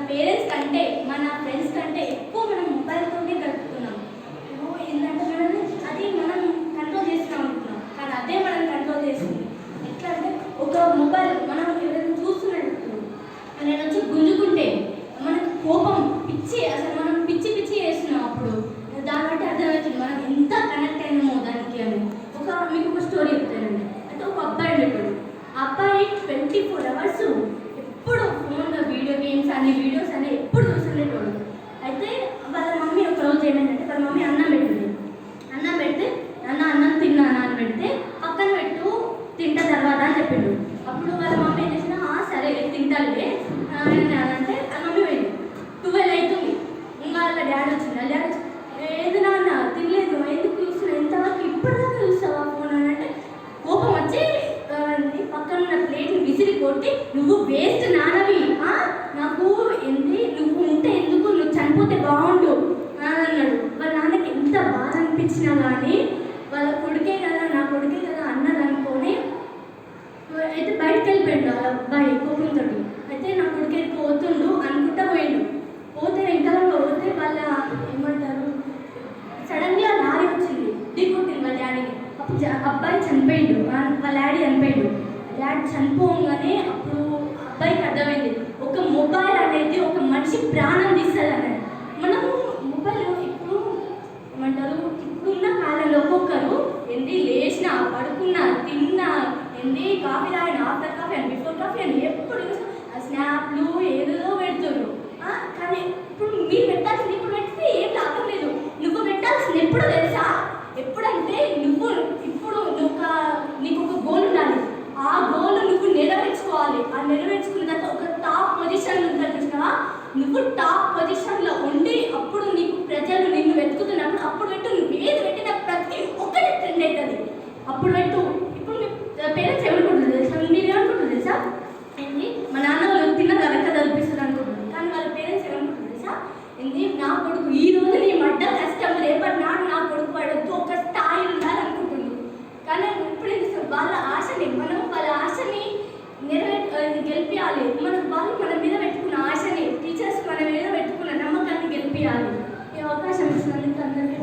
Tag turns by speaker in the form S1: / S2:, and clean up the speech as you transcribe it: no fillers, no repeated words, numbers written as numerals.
S1: Parents కంటే మన friends కంటే ఎక్కువ మనం మొబైల్తోనే గడుపుతున్నాం. ఏంటంటే అది మనం కంట్రోల్ చేస్తున్నాం అనుకున్నాం, కానీ అదే మనం కంట్రోల్ చేస్తుంది. ఎట్లా అంటే ఒక మొబైల్ మనం ఎవరైనా చూస్తున్నట్టు నేను వచ్చి గుంజుకుంటే మనకు కోపం పిచ్చి, అసలు మనం పిచ్చి పిచ్చి చేస్తున్నాం. అప్పుడు దాన్ని బట్టి అర్థమవుతుంది మనం ఎంత కనెక్ట్ అయినామో దానికి అని. మీకు ఒక స్టోరీ చెప్తానండి. అయితే ఒక అబ్బాయి ఉండేవాడు. ఆ అబ్బాయి 24 hours ఎప్పుడు ఫోన్లో వీడియో గేమ్స్ అని వీడియోస్ అని ఎప్పుడు చూస్తుండేటోడు. అయితే వాళ్ళ మమ్మీ ఒక రోజు ఏమైందంటే వాళ్ళ మమ్మీ అన్నం పెడుతుంది. అన్నం పెడితే అన్నం తిన్నానా అని పెడితే పక్కన పెట్టు తింటా తర్వాత అని చెప్పిండు. అప్పుడు వాళ్ళ మమ్మీ ఏం చేసినా సరే తింటాలే అంటే ఆ మమ్మీ పోయింది. 12 అవుతుంది. ఇంకా వాళ్ళ డాడీ వచ్చింది. వాళ్ళ డాడీ ఏది నాన్న తినలేదు, ఎందుకు చూస్తున్నావు, ఎంతవరకు ఇప్పటిదాకా చూస్తావా ఫోన్ అని అంటే కోపం వచ్చి పక్కన ఉన్న ప్లేట్ని విసిరి కొట్టి నువ్వు వేస్ట్ నాన్నవి, నాకు ఏంటి నువ్వు ఉంటే ఎందుకు, నువ్వు చనిపోతే బాగుండు అని అన్నాడు. వాళ్ళ నాన్నకి ఎంత బాధ అనిపించినా కానీ వాళ్ళ కొడుకే కదా నా కొడుకే కదా అన్నది అనుకొని అయితే బయటకు వెళ్ళిపోయాడు వాళ్ళ అబ్బాయి కోపంతో. అయితే నా కొడుకే పోతుండు అనుకుంటా పోయిండు. పోతే వెంకలంగా పోతే వాళ్ళ ఏమంటారు సడన్గా లారీ వచ్చింది, ఢీకొట్టింది వాళ్ళ డాడీని. అప్పుడు అబ్బాయి చనిపోయిండు, వాళ్ళ డాడీ చనిపోయిండు. డాడీ చనిపోగానే అప్పుడు అబ్బాయికి అర్థమైంది ఒక మొబైల్ అనేది ఒక మనిషి ప్రాణం తీస్తుంది అన్నాడు. మనం మొబైల్ ఇప్పుడు ఏమంటారు ఇప్పుడున్న కాలంలో ఒక్కొక్కరు ఏంటి లేచినా పడుకున్నా తిన్నా ఏంటి కాఫీ తాగిన ఆఫ్టర్ కాఫీ అని బిఫోర్ కాఫీ అని ఎప్పుడు స్నాప్లు ఏదో పెడుతున్నారు. కానీ ఇప్పుడు మీరు పెట్టాల్సింది ఇప్పుడు పెడితే ఏం లాభం లేదు. నువ్వు పెట్టాల్సింది ఎప్పుడు తెలుసా? ఎప్పుడంటే నువ్వు ఇప్పుడు నీకు ఒక గోల్ ఉండాలి. ఆ గోల్ నువ్వు నెరవేర్చుకోవాలి. ఆ నెరవేర్చుకున్న తర్వాత ఒక టాప్ పొజిషన్ ఉంటుంది చూసినావా, నువ్వు టాప్ పొజిషన్లో ఉండి అప్పుడు నీకు ప్రజలు నిన్ను వెతుకుతున్నప్పుడు అప్పుడు పెట్టు. నువ్వు ఏది పెట్టినా ప్రతి ఒక్కటి ట్రెండ్ అవుతుంది. అప్పుడు పెట్టు. ఇప్పుడు మీ పేరెంట్స్ ఏమనుకుంటుంది తెలుసా, మీరు ఏమనుకుంటుంది తెలుసా, ఏంటి మా నాన్న వాళ్ళు తిన్న వెనక చదివిపిస్తారు అనుకుంటుంది. కానీ వాళ్ళ పేరెంట్స్ ఏమనుకుంటుంది తెలుసా, ఏంటి నా కొడుకు ఈ రోజు నీ మడ్డ కష్టం రేపటి నాడు నా కొడుకు పడద్దు ఒక స్థాయి ఉండాలనుకుంటుంది. కానీ ఇప్పుడు వాళ్ళ ఆశని మనం వాళ్ళ ఆశని గెలిపించాలి. వాళ్ళు మన మీద పెట్టుకున్న ఆశని టీచర్స్ మన మీద పెట్టుకున్న నమ్మకాన్ని గెలిపించాలి. ఈ అవకాశం ఇచ్చినందుకు అందరికీ